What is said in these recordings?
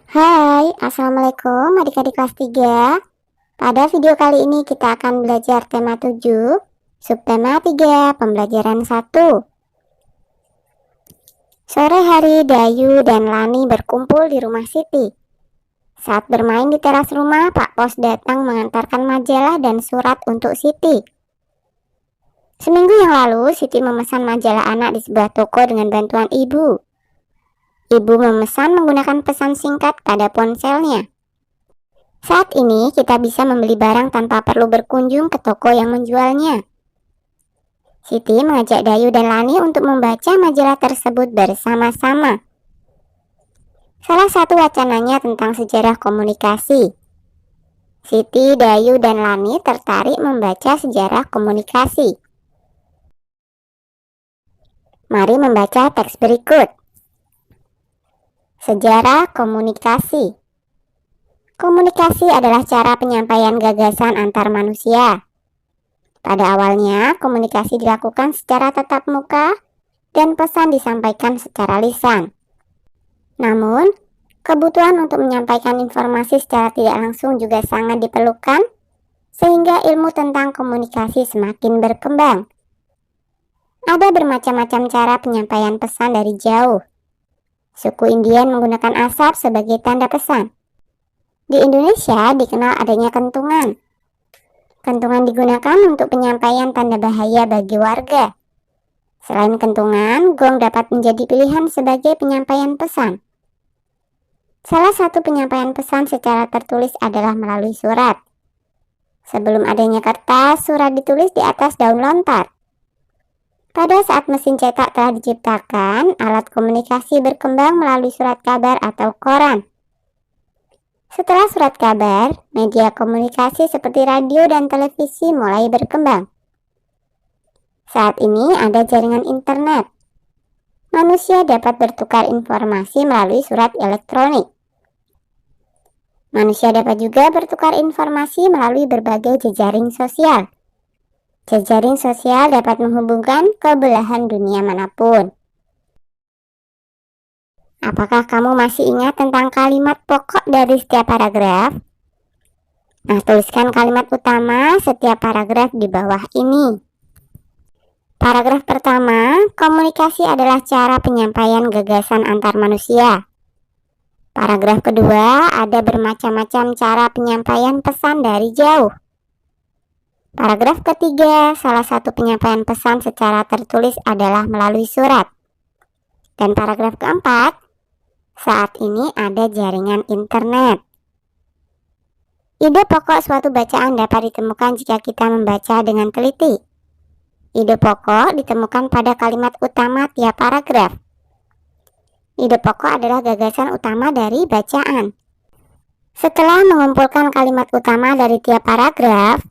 Hai, Assalamualaikum adik-adik kelas 3. Pada video kali ini kita akan belajar tema 7, subtema 3, pembelajaran 1. Sore hari Dayu dan Lani berkumpul di rumah Siti. Saat bermain di teras rumah, Pak Pos datang mengantarkan majalah dan surat untuk Siti. Seminggu yang lalu, Siti memesan majalah anak di sebuah toko dengan bantuan ibu. Ibu memesan menggunakan pesan singkat pada ponselnya. Saat ini kita bisa membeli barang tanpa perlu berkunjung ke toko yang menjualnya. Siti mengajak Dayu dan Lani untuk membaca majalah tersebut bersama-sama. Salah satu wacananya tentang sejarah komunikasi. Siti, Dayu, dan Lani tertarik membaca sejarah komunikasi. Mari membaca teks berikut. Sejarah komunikasi. Komunikasi adalah cara penyampaian gagasan antar manusia. Pada awalnya, komunikasi dilakukan secara tatap muka dan pesan disampaikan secara lisan. Namun, kebutuhan untuk menyampaikan informasi secara tidak langsung juga sangat diperlukan, sehingga ilmu tentang komunikasi semakin berkembang. Ada bermacam-macam cara penyampaian pesan dari jauh. Suku Indian menggunakan asap sebagai tanda pesan. Di Indonesia dikenal adanya kentungan. Kentungan digunakan untuk penyampaian tanda bahaya bagi warga. Selain kentungan, gong dapat menjadi pilihan sebagai penyampaian pesan. Salah satu penyampaian pesan secara tertulis adalah melalui surat. Sebelum adanya kertas, surat ditulis di atas daun lontar. Pada saat mesin cetak telah diciptakan, alat komunikasi berkembang melalui surat kabar atau koran. Setelah surat kabar, media komunikasi seperti radio dan televisi mulai berkembang. Saat ini ada jaringan internet. Manusia dapat bertukar informasi melalui surat elektronik. Manusia dapat juga bertukar informasi melalui berbagai jejaring sosial. Jejaring sosial dapat menghubungkan ke belahan dunia manapun. Apakah kamu masih ingat tentang kalimat pokok dari setiap paragraf? Nah, tuliskan kalimat utama setiap paragraf di bawah ini. Paragraf pertama, komunikasi adalah cara penyampaian gagasan antar manusia. Paragraf kedua, ada bermacam-macam cara penyampaian pesan dari jauh. Paragraf ketiga, salah satu penyampaian pesan secara tertulis adalah melalui surat. Dan paragraf keempat, saat ini ada jaringan internet. Ide pokok suatu bacaan dapat ditemukan jika kita membaca dengan teliti. Ide pokok ditemukan pada kalimat utama tiap paragraf. Ide pokok adalah gagasan utama dari bacaan. Setelah mengumpulkan kalimat utama dari tiap paragraf,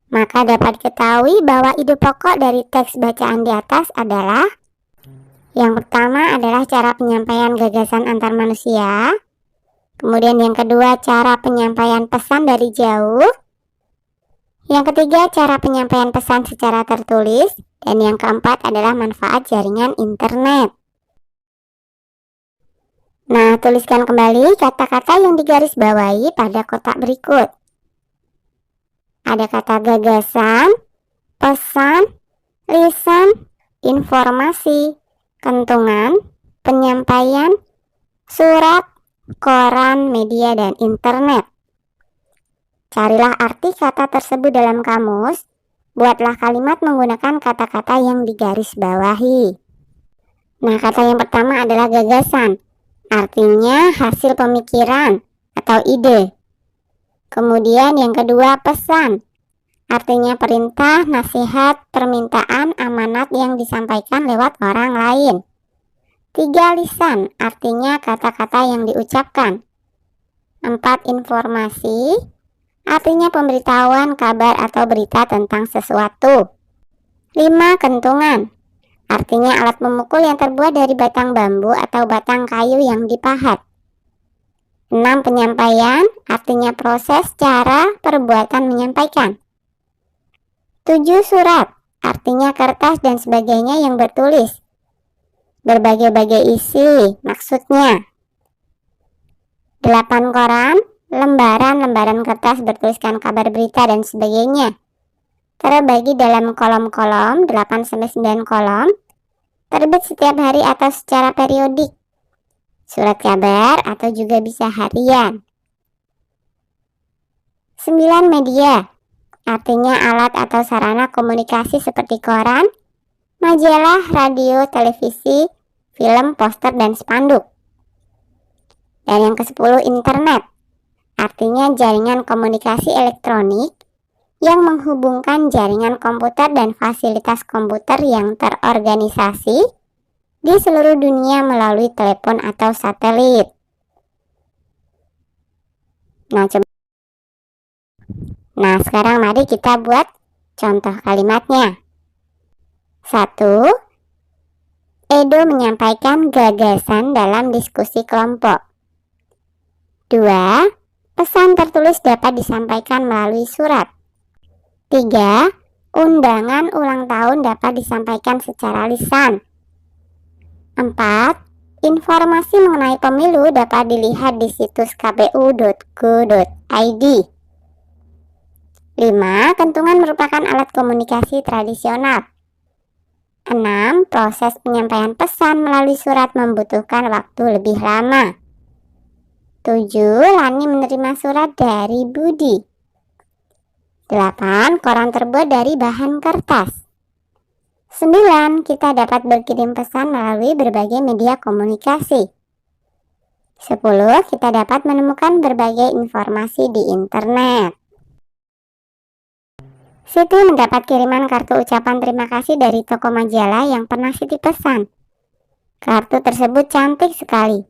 maka dapat diketahui bahwa ide pokok dari teks bacaan di atas adalah: yang pertama adalah cara penyampaian gagasan antar manusia. Kemudian yang kedua, cara penyampaian pesan dari jauh. Yang ketiga, cara penyampaian pesan secara tertulis. Dan yang keempat adalah manfaat jaringan internet. Nah, tuliskan kembali kata-kata yang digarisbawahi pada kotak berikut. Ada kata gagasan, pesan, lisan, informasi, kentungan, penyampaian, surat, koran, media, dan internet. Carilah arti kata tersebut dalam kamus. Buatlah kalimat menggunakan kata-kata yang digarisbawahi. Nah, kata yang pertama adalah gagasan. Artinya hasil pemikiran atau ide. Kemudian yang kedua, pesan. Artinya perintah, nasihat, permintaan, amanat yang disampaikan lewat orang lain. 3, lisan. Artinya kata-kata yang diucapkan. 4, informasi. Artinya pemberitahuan, kabar, atau berita tentang sesuatu. 5, kentungan. Artinya alat memukul yang terbuat dari batang bambu atau batang kayu yang dipahat. 6, penyampaian. Artinya proses, cara, perbuatan menyampaikan. 7, surat. Artinya kertas dan sebagainya yang bertulis. Berbagai-bagai isi, maksudnya. 8 koran, lembaran-lembaran kertas bertuliskan kabar berita dan sebagainya. Terbagi dalam kolom-kolom, 8-9 kolom, terbit setiap hari atau secara periodik. Surat kabar atau juga bisa harian. 9 media, artinya alat atau sarana komunikasi seperti koran, majalah, radio, televisi, film, poster, dan spanduk. Dan yang ke-10 internet, artinya jaringan komunikasi elektronik yang menghubungkan jaringan komputer dan fasilitas komputer yang terorganisasi di seluruh dunia melalui telepon atau satelit. Nah, sekarang mari kita buat contoh kalimatnya. 1. Edo menyampaikan gagasan dalam diskusi kelompok. 2. Pesan tertulis dapat disampaikan melalui surat. 3. Undangan ulang tahun dapat disampaikan secara lisan. 4. Informasi mengenai pemilu dapat dilihat di situs kpu.go.id. 5. Kentungan merupakan alat komunikasi tradisional. 6. Proses penyampaian pesan melalui surat membutuhkan waktu lebih lama. 7. Lani menerima surat dari Budi. 8. Koran terbuat dari bahan kertas. 9. Kita dapat berkirim pesan melalui berbagai media komunikasi. 10. Kita dapat menemukan berbagai informasi di internet. Siti mendapat kiriman kartu ucapan terima kasih dari toko majalah yang pernah Siti pesan. Kartu tersebut cantik sekali.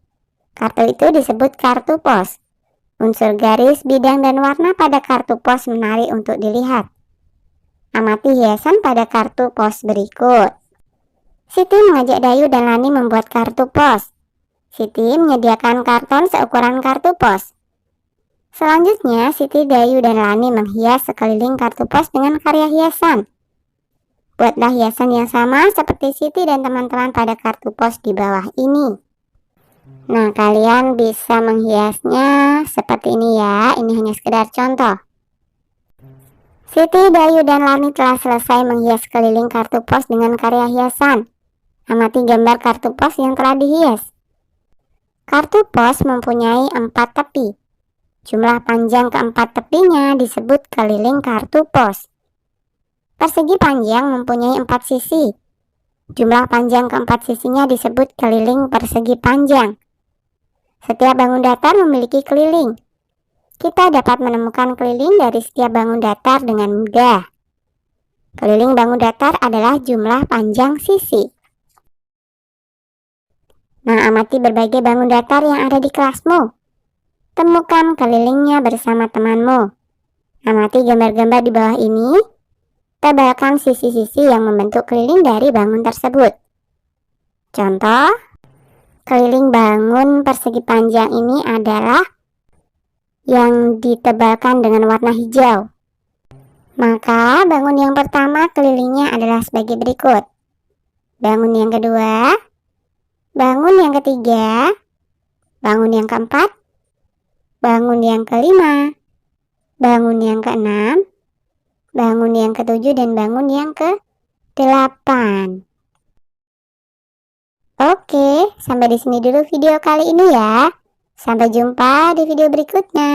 Kartu itu disebut kartu pos. Unsur garis, bidang, dan warna pada kartu pos menarik untuk dilihat. Amati hiasan pada kartu pos berikut. Siti mengajak Dayu dan Lani membuat kartu pos. Siti menyediakan karton seukuran kartu pos. Selanjutnya, Siti, Dayu, dan Lani menghias sekeliling kartu pos dengan karya hiasan. Buatlah hiasan yang sama seperti Siti dan teman-teman pada kartu pos di bawah ini. Nah, kalian bisa menghiasnya seperti ini ya. Ini hanya sekedar contoh. Siti, Dayu, dan Lani telah selesai menghias keliling kartu pos dengan karya hiasan. Amati gambar kartu pos yang telah dihias. Kartu pos mempunyai 4 tepi. Jumlah panjang keempat tepinya disebut keliling kartu pos. Persegi panjang mempunyai 4 sisi. Jumlah panjang keempat sisinya disebut keliling persegi panjang. Setiap bangun datar memiliki keliling. Kita dapat menemukan keliling dari setiap bangun datar dengan mudah. Keliling bangun datar adalah jumlah panjang sisi. Nah, amati berbagai bangun datar yang ada di kelasmu. Temukan kelilingnya bersama temanmu. Amati gambar-gambar di bawah ini. Tebalkan sisi-sisi yang membentuk keliling dari bangun tersebut. Contoh, keliling bangun persegi panjang ini adalah yang ditebalkan dengan warna hijau. Maka bangun yang pertama kelilingnya adalah sebagai berikut. Bangun yang kedua, bangun yang ketiga, bangun yang keempat, bangun yang kelima, bangun yang keenam, bangun yang ketujuh, dan bangun yang ke-8. Oke, sampai di sini dulu video kali ini ya. Sampai jumpa di video berikutnya.